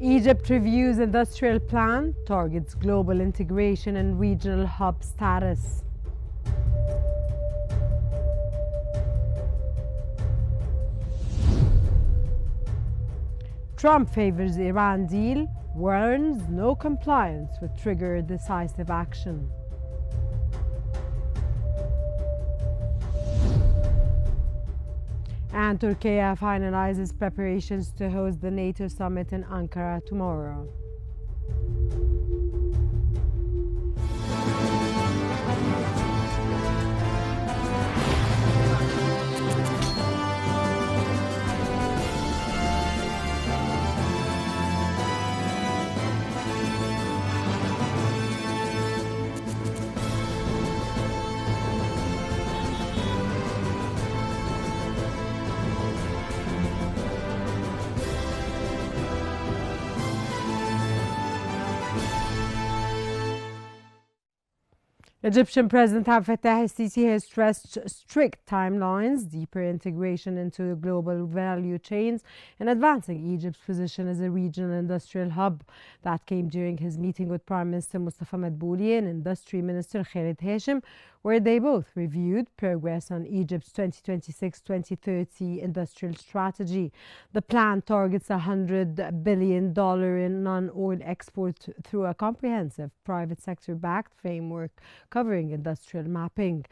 Egypt reviews industrial plan, targets global integration and regional hub status. Trump favors Iran deal, warns no compliance would trigger decisive action. And Turkey finalizes preparations to host the NATO summit in Ankara tomorrow. Egyptian President Abdel Fattah el-Sisi has stressed strict timelines, deeper integration into global value chains, and advancing Egypt's position as a regional industrial hub. That came during his meeting with Prime Minister Mustafa Madbouli and Industry Minister Khalid Hashim, where they both reviewed progress on Egypt's 2026-2030 industrial strategy. The plan targets $100 billion in non-oil exports through a comprehensive private sector-backed framework covering industrial mapping,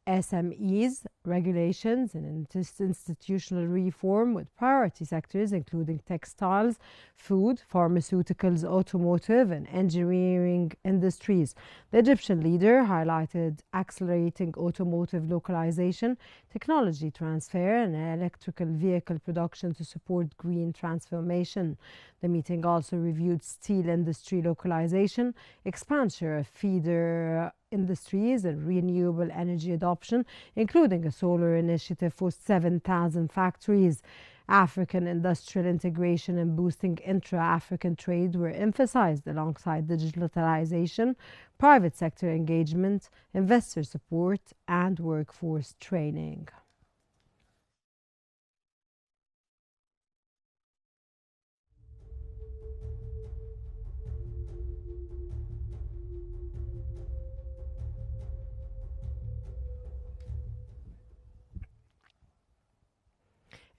SMEs, regulations and institutional reform with priority sectors including textiles, food, pharmaceuticals, automotive and engineering industries. The Egyptian leader highlighted accelerating automotive localization, technology transfer and electrical vehicle production to support green transformation. The meeting also reviewed steel industry localization, expansion of feeder industries and renewable energy adoption, including a solar initiative for 7,000 factories. African industrial integration and boosting intra-African trade were emphasized alongside digitalization, private sector engagement, investor support, and workforce training.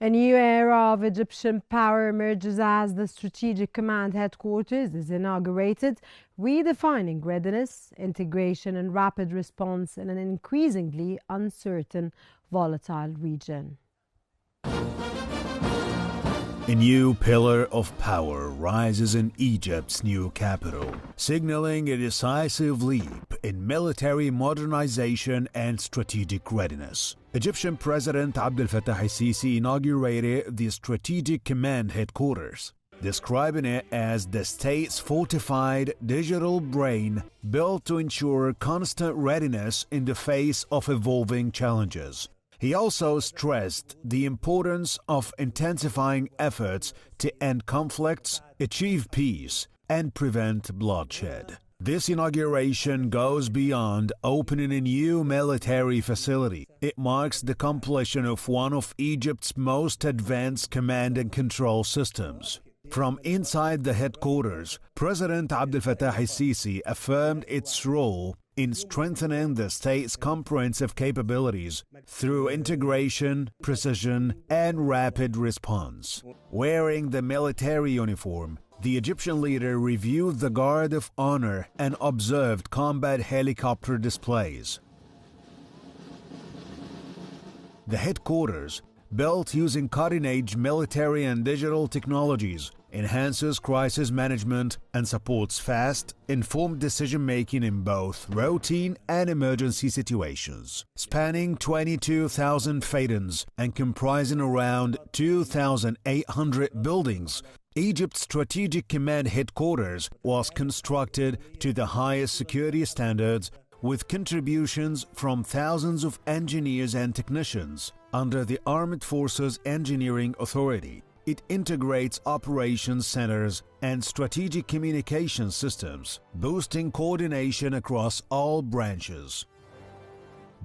A new era of Egyptian power emerges as the Strategic Command Headquarters is inaugurated, redefining readiness, integration and rapid response in an increasingly uncertain, volatile region. A new pillar of power rises in Egypt's new capital, signaling a decisive leap in military modernization and strategic readiness. Egyptian President Abdel Fattah el-Sisi inaugurated the Strategic Command Headquarters, describing it as the state's fortified digital brain built to ensure constant readiness in the face of evolving challenges. He also stressed the importance of intensifying efforts to end conflicts, achieve peace, and prevent bloodshed. This inauguration goes beyond opening a new military facility. It marks the completion of one of Egypt's most advanced command and control systems. From inside the headquarters, President Abdel Fattah el-Sisi affirmed its role in strengthening the state's comprehensive capabilities through integration, precision, and rapid response. Wearing the military uniform, the Egyptian leader reviewed the Guard of Honor and observed combat helicopter displays. The headquarters, built using cutting-edge military and digital technologies, enhances crisis management and supports fast, informed decision-making in both routine and emergency situations. Spanning 22,000 fadans and comprising around 2,800 buildings, Egypt's Strategic Command Headquarters was constructed to the highest security standards with contributions from thousands of engineers and technicians under the Armed Forces Engineering Authority. It integrates operations centers and strategic communication systems, boosting coordination across all branches.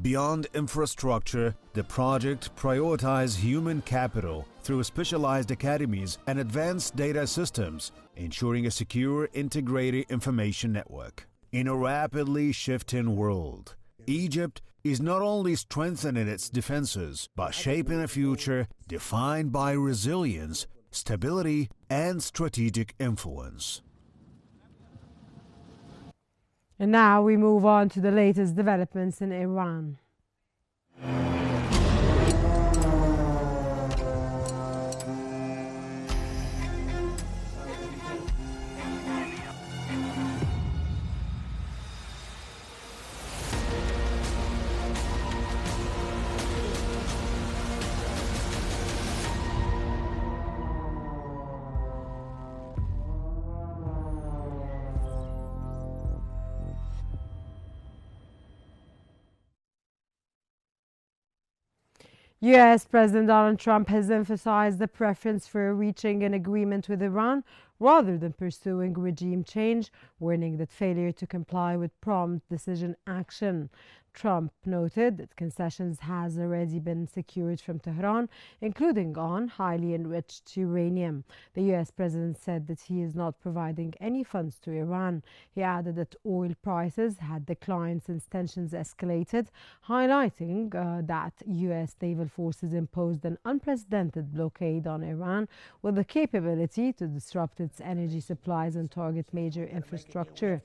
Beyond infrastructure, the project prioritized human capital through specialized academies and advanced data systems, ensuring a secure, integrated information network. In a rapidly shifting world, Egypt is not only strengthening its defenses, but shaping a future defined by resilience, stability, and strategic influence. And now we move on to the latest developments in Iran. U.S. President Donald Trump has emphasized the preference for reaching an agreement with Iran rather than pursuing regime change, warning that failure to comply would prompt decision action. Trump noted that concessions has already been secured from Tehran, including on highly enriched uranium. The U.S. president said that he is not providing any funds to Iran. He added that oil prices had declined since tensions escalated, highlighting that U.S. naval forces imposed an unprecedented blockade on Iran with the capability to disrupt its energy supplies and target major infrastructure.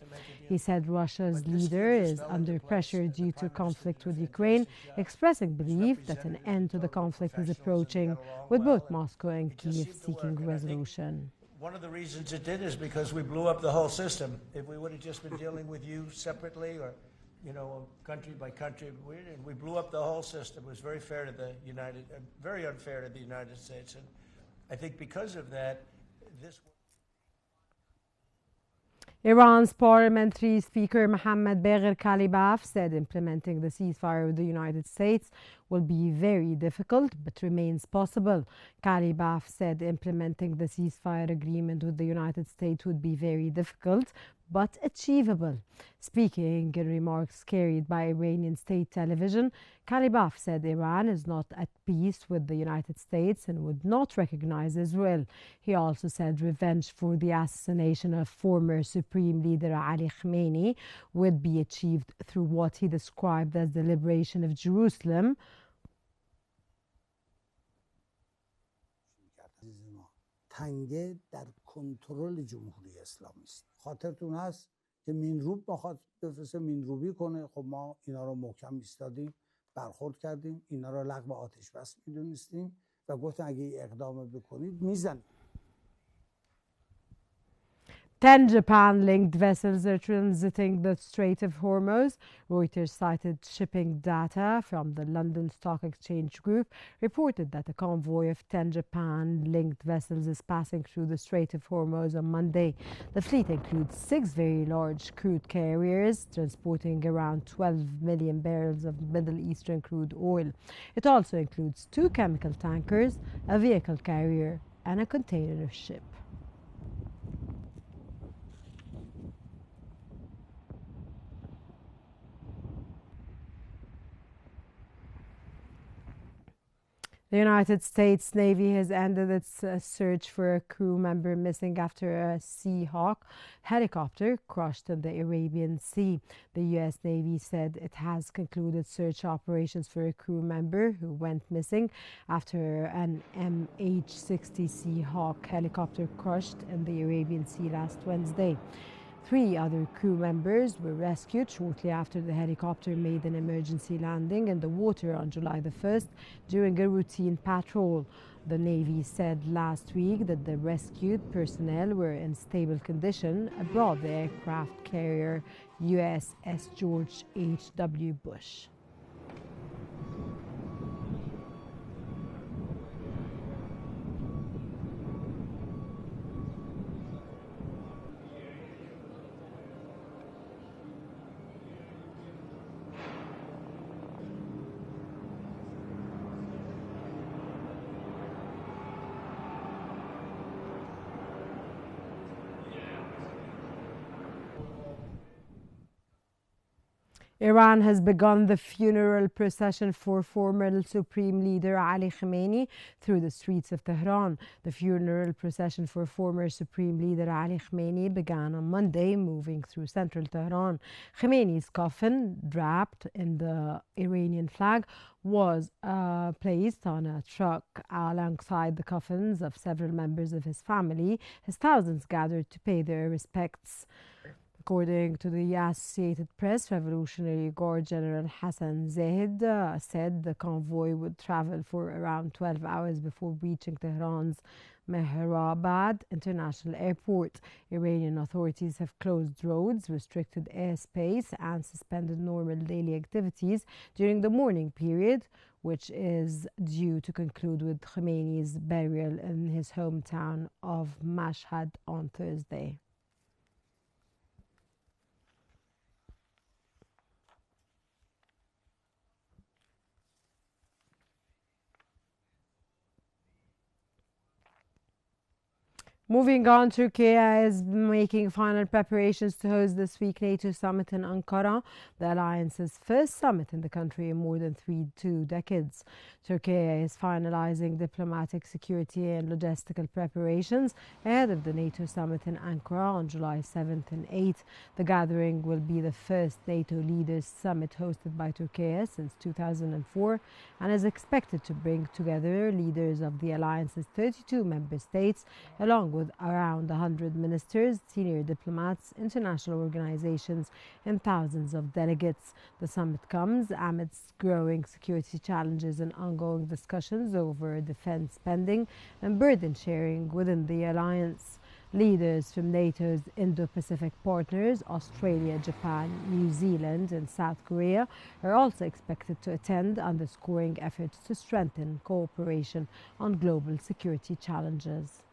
He said Russia's leader is under pressure due to conflict with Ukraine, expressing belief that an end to the conflict is approaching, with both Moscow and Kyiv seeking resolution. One of the reasons it did is because we blew up the whole system. If we would have just been dealing with you separately or, country by country, we blew up the whole system. It was very fair to very unfair to the United States. And I think because of that, Iran's parliamentary speaker Mohammad Bagher Kalibaf said implementing the ceasefire with the United States will be very difficult but remains possible. Kalibaf said implementing the ceasefire agreement with the United States would be very difficult but achievable. Speaking in remarks carried by Iranian state television, Kalibaf said Iran is not at peace with the United States and would not recognize Israel. He also said revenge for the assassination of former Supreme Leader Ali Khamenei would be achieved through what he described as the liberation of Jerusalem. تنگه در کنترل جمهوری اسلامی است. خاطرتون هست که مینروب بخواد بفرسته مینروبی کنه، خب ما اینا رو محکم ایستادیم، برخورد کردیم، اینا رو لغو آتش بس میدونستیم و گفتن اگه اقدام بکنید میزنیم. 10 Japan-linked vessels are transiting the Strait of Hormuz. Reuters cited shipping data from the London Stock Exchange Group, reported that a convoy of 10 Japan-linked vessels is passing through the Strait of Hormuz on Monday. The fleet includes 6 very large crude carriers transporting around 12 million barrels of Middle Eastern crude oil. It also includes 2 chemical tankers, a vehicle carrier, and a container ship. The United States Navy has ended its search for a crew member missing after a Seahawk helicopter crashed in the Arabian Sea. The U.S. Navy said it has concluded search operations for a crew member who went missing after an MH-60 Seahawk helicopter crashed in the Arabian Sea last Wednesday. 3 other crew members were rescued shortly after the helicopter made an emergency landing in the water on July the 1st during a routine patrol. The Navy said last week that the rescued personnel were in stable condition aboard the aircraft carrier USS George H.W. Bush. Iran has begun the funeral procession for former Supreme Leader Ali Khamenei through the streets of Tehran. The funeral procession for former Supreme Leader Ali Khamenei began on Monday, moving through central Tehran. Khamenei's coffin, wrapped in the Iranian flag, was placed on a truck alongside the coffins of several members of his family as thousands gathered to pay their respects. According to the Associated Press, Revolutionary Guard General Hassan Zaid said the convoy would travel for around 12 hours before reaching Tehran's Mehrabad International Airport. Iranian authorities have closed roads, restricted airspace, and suspended normal daily activities during the mourning period, which is due to conclude with Khamenei's burial in his hometown of Mashhad on Thursday. Moving on, Turkey is making final preparations to host this week NATO summit in Ankara, the alliance's first summit in the country in more than two decades. Turkey is finalizing diplomatic, security and logistical preparations ahead of the NATO summit in Ankara on July 7th and 8th. The gathering will be the first NATO leaders summit hosted by Turkey since 2004 and is expected to bring together leaders of the alliance's 32 member states, along with around 100 ministers, senior diplomats, international organizations, and thousands of delegates. The summit comes amidst growing security challenges and ongoing discussions over defense spending and burden sharing within the alliance. Leaders from NATO's Indo-Pacific partners, Australia, Japan, New Zealand, and South Korea, are also expected to attend, underscoring efforts to strengthen cooperation on global security challenges.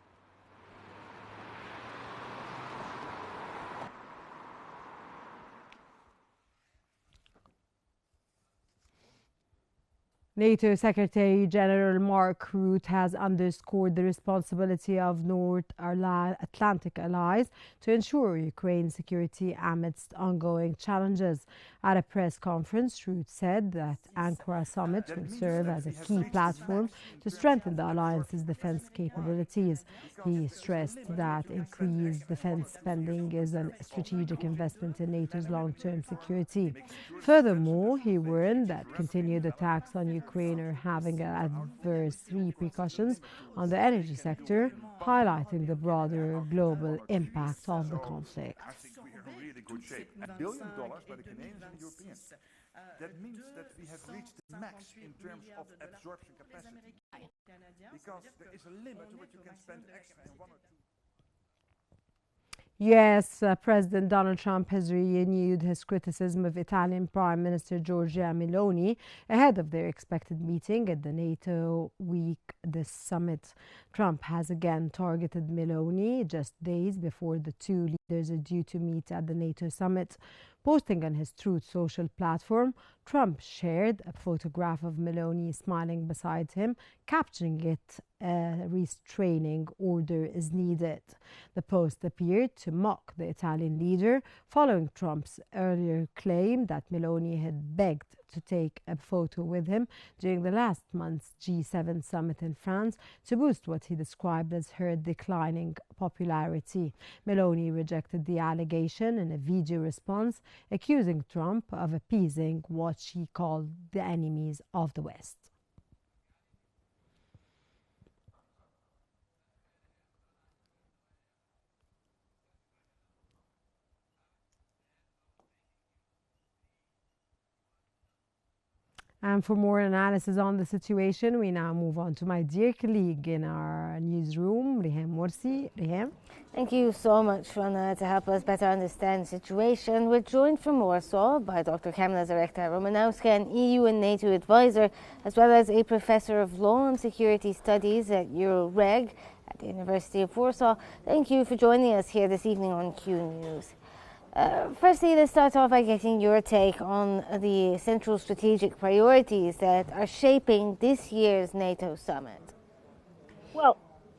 NATO Secretary General Mark Rutte has underscored the responsibility of North Atlantic allies to ensure Ukraine's security amidst ongoing challenges. At a press conference, Rutte said that Ankara summit will serve as a key platform to strengthen the alliance's defense capabilities. He stressed that increased defense spending is a strategic investment in NATO's long-term security. Furthermore, he warned that continued attacks on Ukraine are having adverse repercussions on the energy sector, highlighting the broader global impact of the conflict. I think we are in really good shape. $1 billion by the Canadians and the Europeans. That means that we have reached the max in terms of absorption capacity. Because there is a limit to what you can spend extra in 1 or 2. U.S. President Donald Trump has renewed his criticism of Italian Prime Minister Giorgia Meloni ahead of their expected meeting at the NATO week this summit. Trump has again targeted Meloni just days before the two leaders are due to meet at the NATO summit. Posting on his Truth Social platform, Trump shared a photograph of Meloni smiling beside him, captioning it, "A restraining order is needed." The post appeared to mock the Italian leader, following Trump's earlier claim that Meloni had begged to take a photo with him during the last month's G7 summit in France to boost what he described as her declining popularity. Meloni rejected the allegation in a video response, accusing Trump of appeasing what she called the enemies of the West. And for more analysis on the situation, we now move on to my dear colleague in our newsroom, Riham Morsi. Riham. Thank you so much, Rana. To help us better understand the situation, we're joined from Warsaw by Dr. Kamila Zarekta-Romanowska, an EU and NATO advisor, as well as a professor of law and security studies at EuroReg at the University of Warsaw. Thank you for joining us here this evening on Qnews. Firstly, let's start off by getting your take on the central strategic priorities that are shaping this year's NATO summit. Well,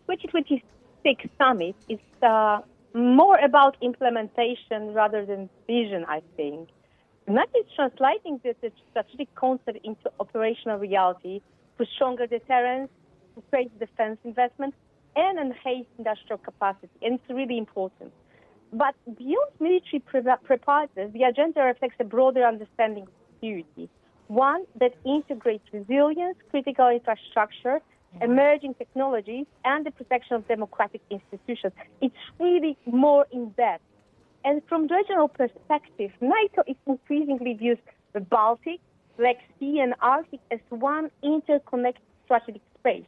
2026 summit is more about implementation rather than vision, I think. NATO is translating this strategic concept into operational reality for stronger deterrence, to increase defense investment, and enhance industrial capacity. And it's really important. But beyond military preparedness, the agenda reflects a broader understanding of security, one that integrates resilience, critical infrastructure, emerging technologies, and the protection of democratic institutions. It's really more in-depth. And from the regional perspective, NATO is increasingly views the Baltic, Black Sea, and Arctic as one interconnected strategic space.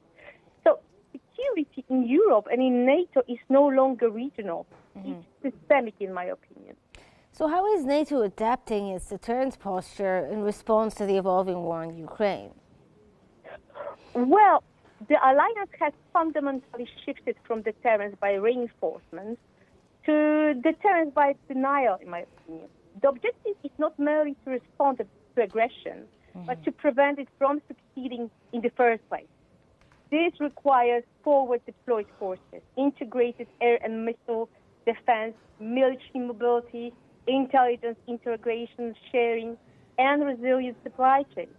So security in Europe and in NATO is no longer regional. It's systemic, in my opinion. So how is NATO adapting its deterrence posture in response to the evolving war in Ukraine? Well, the alliance has fundamentally shifted from deterrence by reinforcement to deterrence by denial, in my opinion. The objective is not merely to respond to aggression, but to prevent it from succeeding in the first place. This requires forward-deployed forces, integrated air and missile defense, military mobility, intelligence integration, sharing, and resilient supply chains.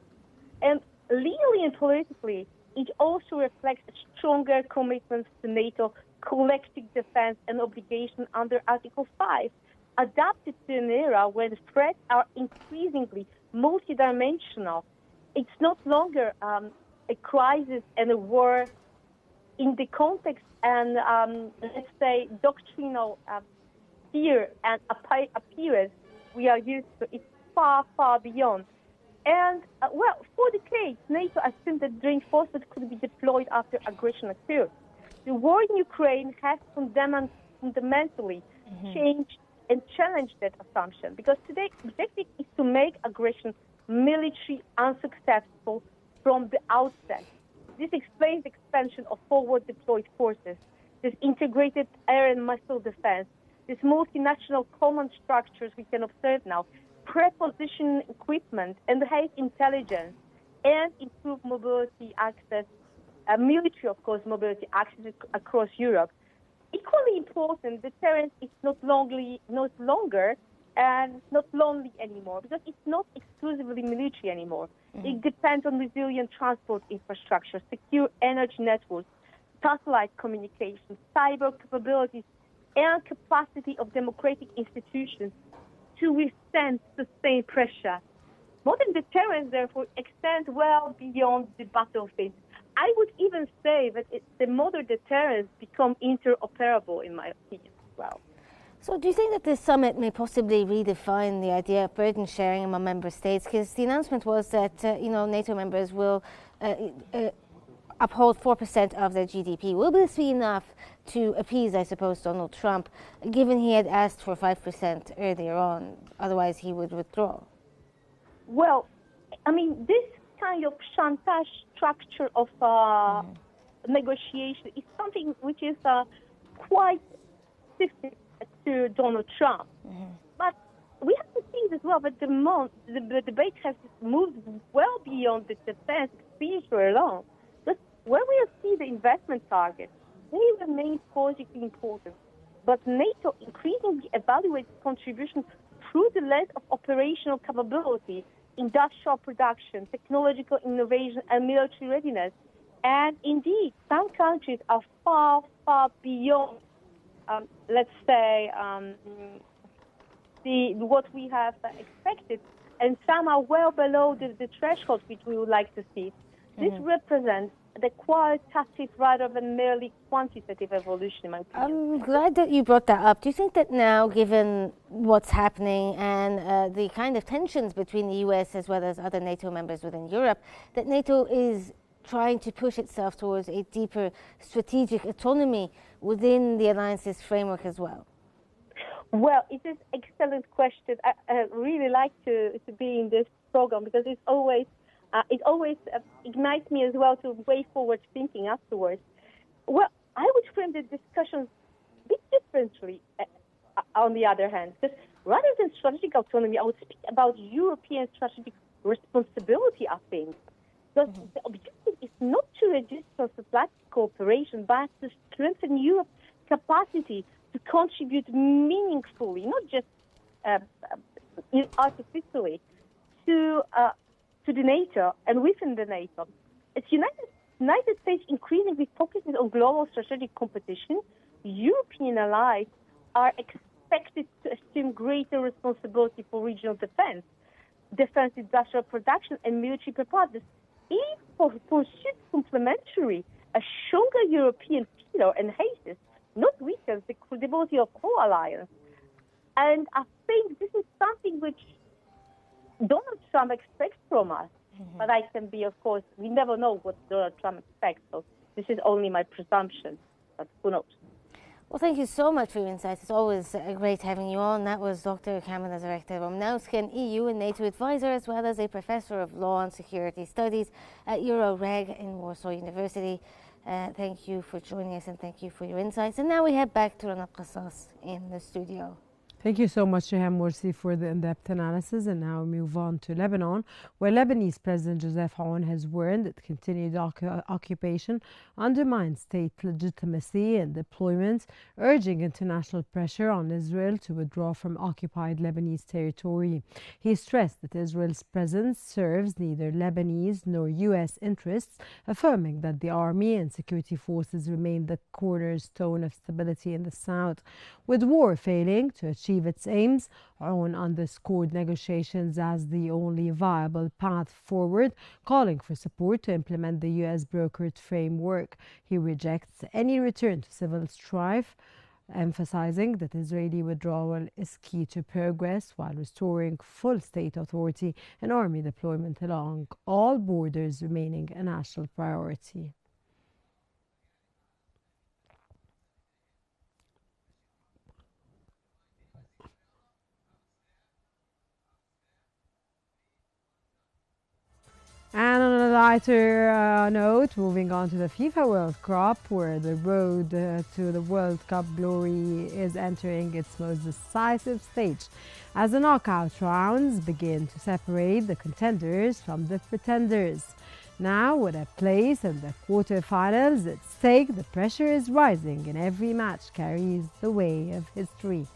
And legally and politically, it also reflects a stronger commitment to NATO collective defense and obligation under Article 5, adapted to an era where the threats are increasingly multidimensional. It's not longer a crisis and a war in the context and, let's say, doctrinal fear and appearance we are used to. It's far, far beyond. And, well, for decades, NATO assumed that reinforcement could be deployed after aggression occurred. The war in Ukraine has fundamentally changed and challenged that assumption, because today the objective is to make aggression military unsuccessful from the outset. This explains the expansion of forward-deployed forces, this integrated air and missile defense, these multinational command structures we can observe now, preposition equipment, enhanced intelligence, and improved mobility access, military, of course, mobility access across Europe. Equally important, deterrence is not longer and not lonely anymore, because it's not exclusively military anymore. It depends on resilient transport infrastructure, secure energy networks, satellite communications, cyber capabilities, and capacity of democratic institutions to withstand sustained pressure. Modern deterrence, therefore, extends well beyond the battlefield. I would even say that the modern deterrence become interoperable, in my opinion, as well. So do you think that this summit may possibly redefine the idea of burden sharing among member states? Because the announcement was that NATO members will uphold 4% of their GDP. Will this be enough to appease, I suppose, Donald Trump, given he had asked for 5% earlier on? Otherwise, he would withdraw. Well, I mean, this kind of chantage structure of negotiation is something which is quite specific to Donald Trump. But we have to see as well that the debate has moved well beyond the defense expenditure alone. But when we see the investment targets, they remain politically important. But NATO increasingly evaluates contribution through the lens of operational capability, industrial production, technological innovation, and military readiness. And indeed, some countries are far, far beyond, let's say, what we have expected, and some are well below the threshold which we would like to see. This represents the qualitative rather than merely quantitative evolution, in my opinion. I'm glad that you brought that up. Do you think that now, given what's happening and the kind of tensions between the US as well as other NATO members within Europe, that NATO is trying to push itself towards a deeper strategic autonomy within the alliance's framework as well? Well, it is an excellent question. I really like to be in this program, because it always ignites me as well to way forward thinking afterwards. Well, I would frame the discussion a bit differently, on the other hand, because rather than strategic autonomy, I would speak about European strategic responsibility, I think. Because the objective is not to reduce transatlantic cooperation, but to strengthen Europe's capacity to contribute meaningfully, not just artificially to the NATO and within the NATO. It's United States increasingly focuses on global strategic competition. European allies are expected to assume greater responsibility for regional defense industrial production, and military preparedness. If pursued complementary, a stronger European pillar enhances, not weakens, the credibility of all alliance. And I think this is something which Donald Trump expects from us. Mm-hmm. But I can be, of course, we never know what Donald Trump expects, so this is only my presumption, but who knows? Well, thank you so much for your insights. It's always great having you on. That was Dr. Kamila Zarek-Romanowski, an EU and NATO advisor, as well as a professor of law and security studies at EuroReg in Warsaw University. Thank you for joining us and thank you for your insights. And now we head back to Rana Qassas in the studio. Thank you so much, Shaham Morsi, for the in-depth analysis. And now we move on to Lebanon, where Lebanese President Joseph Aoun has warned that continued occupation undermines state legitimacy and deployment, urging international pressure on Israel to withdraw from occupied Lebanese territory. He stressed that Israel's presence serves neither Lebanese nor U.S. interests, affirming that the army and security forces remain the cornerstone of stability in the south. With war failing to achieve its aims, Aoun underscored negotiations as the only viable path forward, calling for support to implement the U.S. brokered framework. He rejects any return to civil strife, emphasizing that Israeli withdrawal is key to progress while restoring full state authority and army deployment along all borders remaining a national priority. And on a lighter note, moving on to the FIFA World Cup, where the road to the World Cup glory is entering its most decisive stage, as the knockout rounds begin to separate the contenders from the pretenders. Now, with a place in the quarterfinals at stake, the pressure is rising and every match carries the weight of history.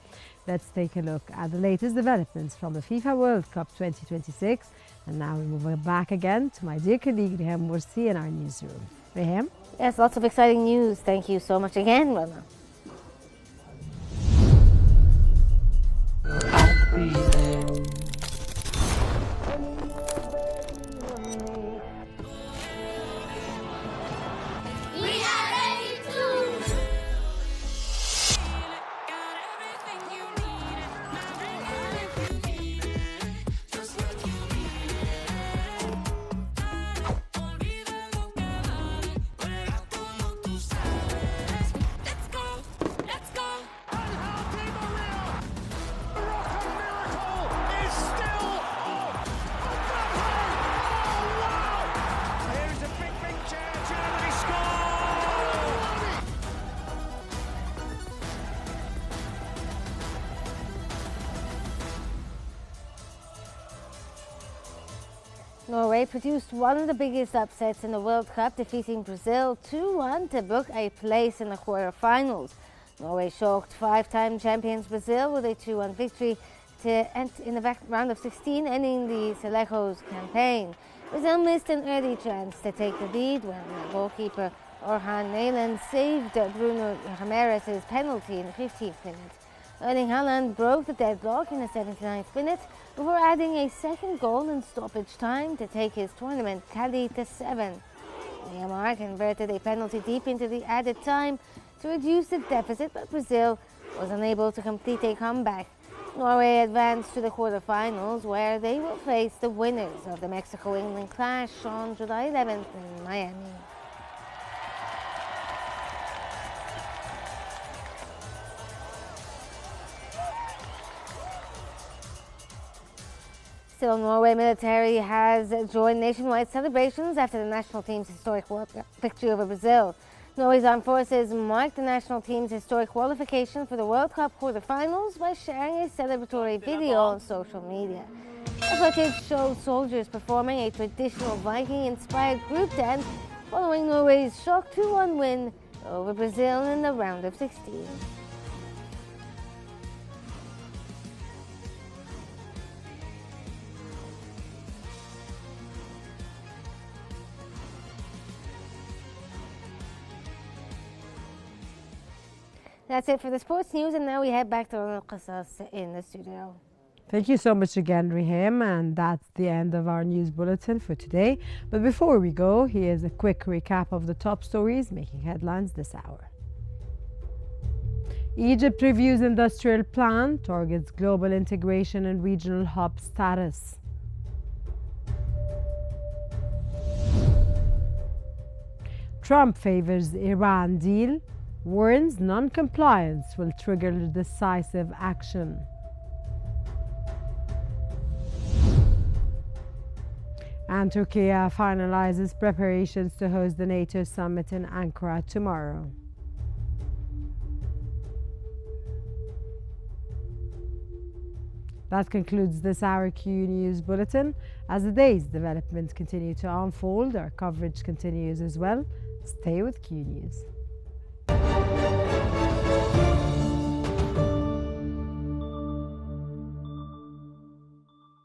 Let's take a look at the latest developments from the FIFA World Cup 2026. And now we move back again to my dear colleague Reham Morsi in our newsroom. Reham? Yes, lots of exciting news. Thank you so much again, Rana. Norway produced one of the biggest upsets in the World Cup, defeating Brazil 2-1 to book a place in the quarter-finals. Norway shocked five-time champions Brazil with a 2-1 victory in the round of 16, ending the Selejos campaign. Brazil missed an early chance to take the lead when goalkeeper Orhan Neyland saved Bruno Ramirez's penalty in the 15th minute. Erling Haaland broke the deadlock in the 79th minute before adding a second goal in stoppage time to take his tournament tally to 7. Neymar converted a penalty deep into the added time to reduce the deficit, but Brazil was unable to complete a comeback. Norway advanced to the quarterfinals, where they will face the winners of the Mexico-England clash on July 11th in Miami. Still, Norway military has joined nationwide celebrations after the national team's historic victory over Brazil. Norway's armed forces marked the national team's historic qualification for the World Cup quarterfinals by sharing a celebratory video on social media. The footage showed soldiers performing a traditional Viking-inspired group dance following Norway's shock 2-1 win over Brazil in the round of 16. That's it for the sports news, and now we head back to Ronald Qasas in the studio. Thank you so much again, Rihim, and that's the end of our news bulletin for today. But before we go, here's a quick recap of the top stories making headlines this hour. Egypt reviews industrial plan, targets global integration and regional hub status. Trump favors Iran deal, warns non-compliance will trigger decisive action. And Turkey finalizes preparations to host the NATO summit in Ankara tomorrow. That concludes this hour Qnews Bulletin. As the day's developments continue to unfold, our coverage continues as well. Stay with Qnews.